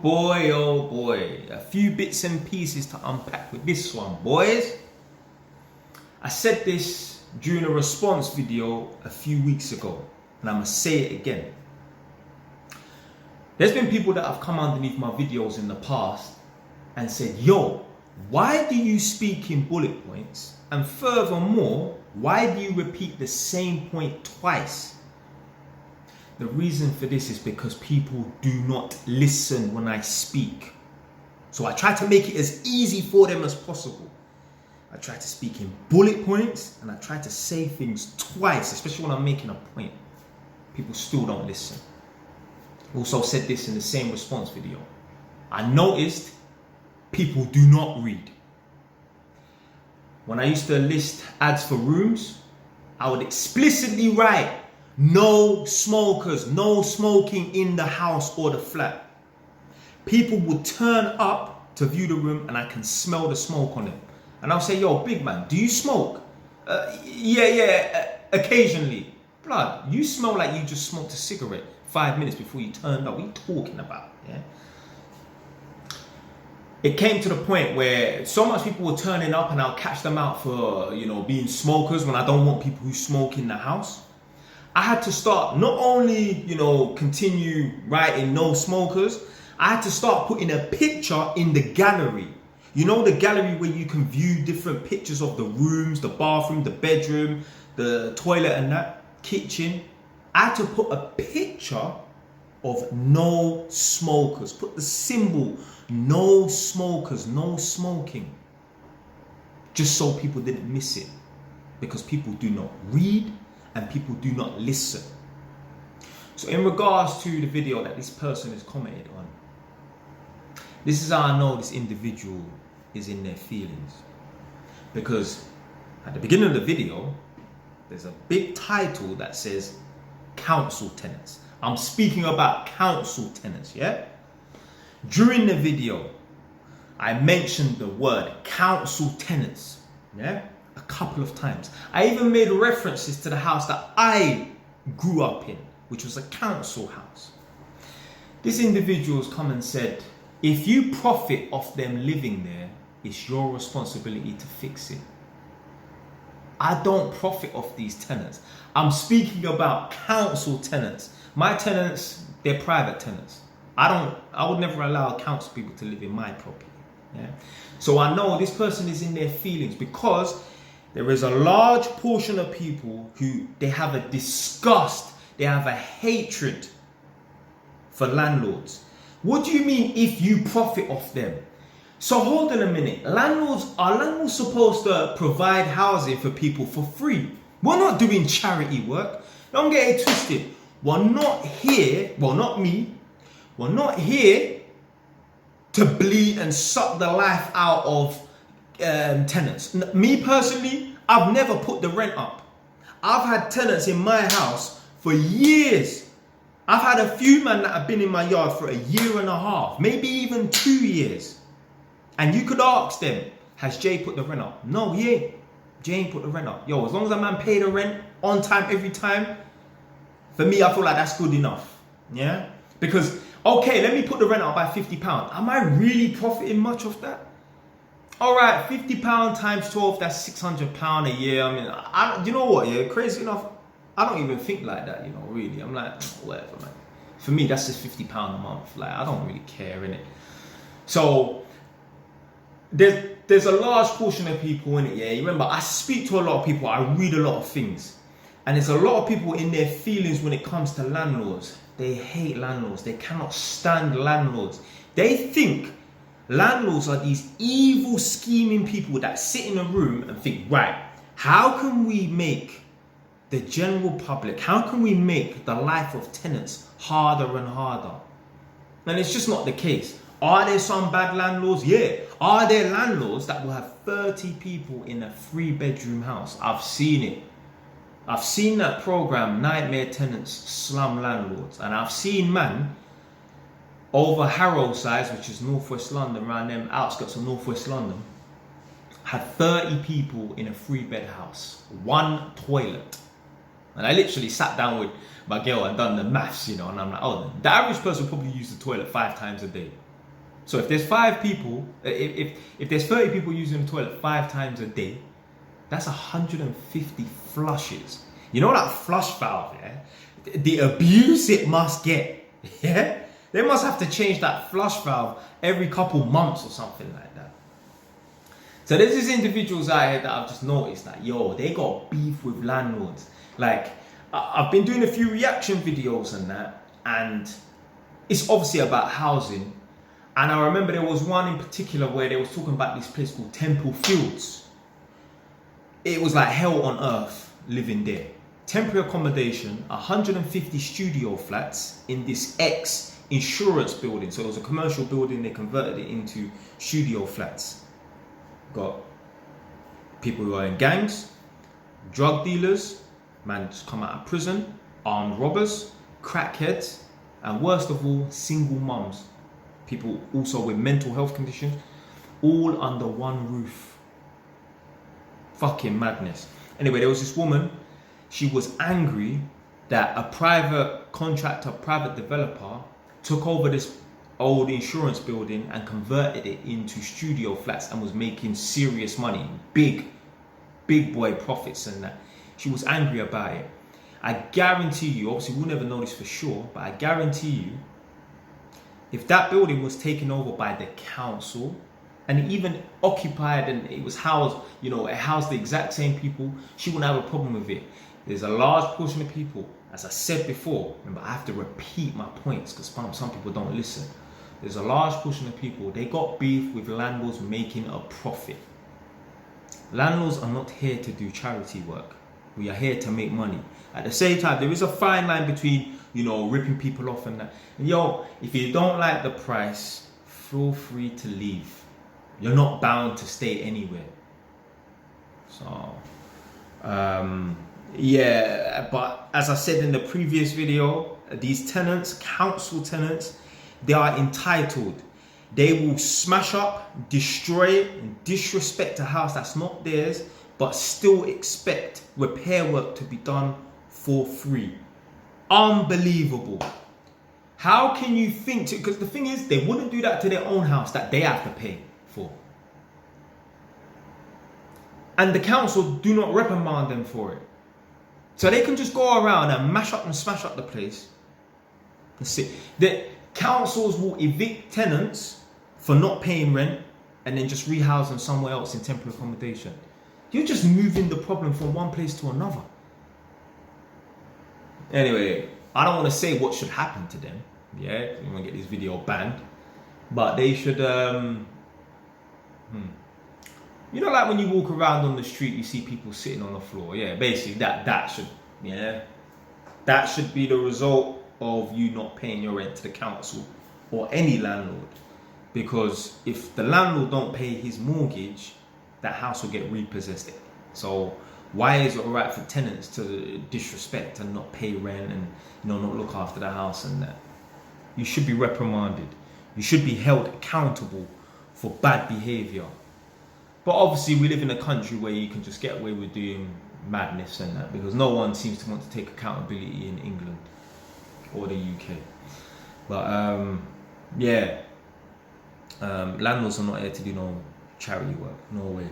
oh boy, a few bits and pieces to unpack with this one, boys. I said this during a response video a few weeks ago, and I'm gonna say it again. There's been people that have come underneath my videos in the past and said, yo, why do you speak in bullet points? And furthermore, why do you repeat the same point twice? The reason for this is because people do not listen when I speak. So I try to make it as easy for them as possible. I try to speak in bullet points and I try to say things twice, especially when I'm making a point. People still don't listen. Also said this in the same response video. I noticed people do not read. When I used to list ads for rooms, I would explicitly write, no smokers, no smoking in the house or the flat. People would turn up to view the room and I can smell the smoke on them. And I'll say, yo, big man, do you smoke? Occasionally. Blood, you smell like you just smoked a cigarette 5 minutes before you turned up. What are you talking about? Yeah. It came to the point where so much people were turning up and I'll catch them out for, being smokers when I don't want people who smoke in the house. I had to start not only, continue writing no smokers, I had to start putting a picture in the gallery. You know, the gallery where you can view different pictures of the rooms, the bathroom, the bedroom, the toilet and that, kitchen. I had to put a picture of no smokers. Put the symbol, no smokers, no smoking. Just so people didn't miss it. Because people do not read and people do not listen. So in regards to the video that this person has commented on, this is how I know this individual is in their feelings. Because at the beginning of the video, there's a big title that says council tenants. I'm speaking about council tenants, yeah? During the video, I mentioned the word council tenants, yeah? A couple of times. I even made references to the house that I grew up in, which was a council house. This individual's come and said, if you profit off them living there, it's your responsibility to fix it. I don't profit off these tenants. I'm speaking about council tenants. My tenants, they're private tenants. I would never allow council people to live in my property. Yeah? So I know this person is in their feelings because there is a large portion of people who they have a disgust, they have a hatred for landlords. What do you mean if you profit off them? So hold on a minute. Are landlords supposed to provide housing for people for free? We're not doing charity work. Don't get it twisted. We're not here, well, not me. We're not here to bleed and suck the life out of tenants. Me personally, I've never put the rent up. I've had tenants in my house for years. I've had a few men that have been in my yard for a year and a half, maybe even 2 years. And you could ask them, has Jay put the rent up? No, he ain't. Jay ain't put the rent up. Yo, as long as a man pay the rent on time, every time, for me, I feel like that's good enough. Yeah? Because, okay, let me put the rent up by £50. Am I really profiting much of that? All right, £50 times 12, that's £600 a year. I mean, you know what, yeah, crazy enough, I don't even think like that, really. I'm like, whatever, man. For me, that's just £50 a month. Like, I don't really care, innit? So, there's a large portion of people in it, yeah. Remember, I speak to a lot of people, I read a lot of things. And there's a lot of people in their feelings when it comes to landlords. They hate landlords. They cannot stand landlords. They think landlords are these evil, scheming people that sit in a room and think, right, how can we make the general public, how can we make the life of tenants harder and harder? And it's just not the case. Are there some bad landlords? Yeah. Are there landlords that will have 30 people in a 3-bedroom house? I've seen it. I've seen that program, Nightmare Tenants, Slum Landlords. And I've seen, man, over Harrow sides, which is northwest London, around them outskirts of northwest London, had 30 people in a 3-bed house, 1 toilet. And I literally sat down with my girl and done the maths, and I'm like, oh, the average person probably uses the toilet 5 times a day. So if there's 5 people, if there's 30 people using the toilet 5 times a day, that's 150 flushes. You know that flush valve, yeah? The abuse it must get, yeah? They must have to change that flush valve every couple months or something like that. So there's these individuals out here that I've just noticed that, yo, they got beef with landlords. Like, I've been doing a few reaction videos and that, and it's obviously about housing. And I remember there was one in particular where they was talking about this place called Temple Fields. It was like hell on earth living there. Temporary accommodation, 150 studio flats in this ex-insurance building. So it was a commercial building, they converted it into studio flats. Got people who are in gangs, drug dealers, man just come out of prison, armed robbers, crackheads, and worst of all, single mums. People also with mental health conditions, all under one roof. Fucking madness. Anyway, there was this woman, she was angry that a private contractor, private developer took over this old insurance building and converted it into studio flats and was making serious money, big boy profits and that. She was angry about it. I guarantee you, obviously we'll never know this for sure, but I guarantee you, if that building was taken over by the council and even occupied and it was housed, you know, it housed the exact same people, she wouldn't have a problem with it. There's a large portion of people, as I said before, remember I have to repeat my points because some people don't listen. There's a large portion of people, they got beef with landlords making a profit. Landlords are not here to do charity work. We are here to make money. At the same time, there is a fine line between, you know, ripping people off and that. And yo, if you don't like the price, feel free to leave. You're not bound to stay anywhere. So, yeah, but as I said in the previous video, these tenants, council tenants, they are entitled. They will smash up, destroy it, and disrespect a house that's not theirs, but still expect repair work to be done for free. Unbelievable. How can you think to, because the thing is, they wouldn't do that to their own house that they have to pay for. And the council do not reprimand them for it. So they can just go around and mash up and smash up the place. That's it. The councils will evict tenants for not paying rent and then just rehouse them somewhere else in temporary accommodation. You're just moving the problem from one place to another. Anyway, I don't want to say what should happen to them. Yeah, you want to get this video banned. But they should, you know, like when you walk around on the street, you see people sitting on the floor. Yeah, basically that should be the result of you not paying your rent to the council or any landlord. Because if the landlord don't pay his mortgage, that house will get repossessed. So why is it alright for tenants to disrespect and not pay rent and, you know, not look after the house and that? You should be reprimanded. You should be held accountable for bad behaviour. But obviously we live in a country where you can just get away with doing madness and that, because no one seems to want to take accountability in England or the UK. But yeah, landlords are not here to do no charity work, no way.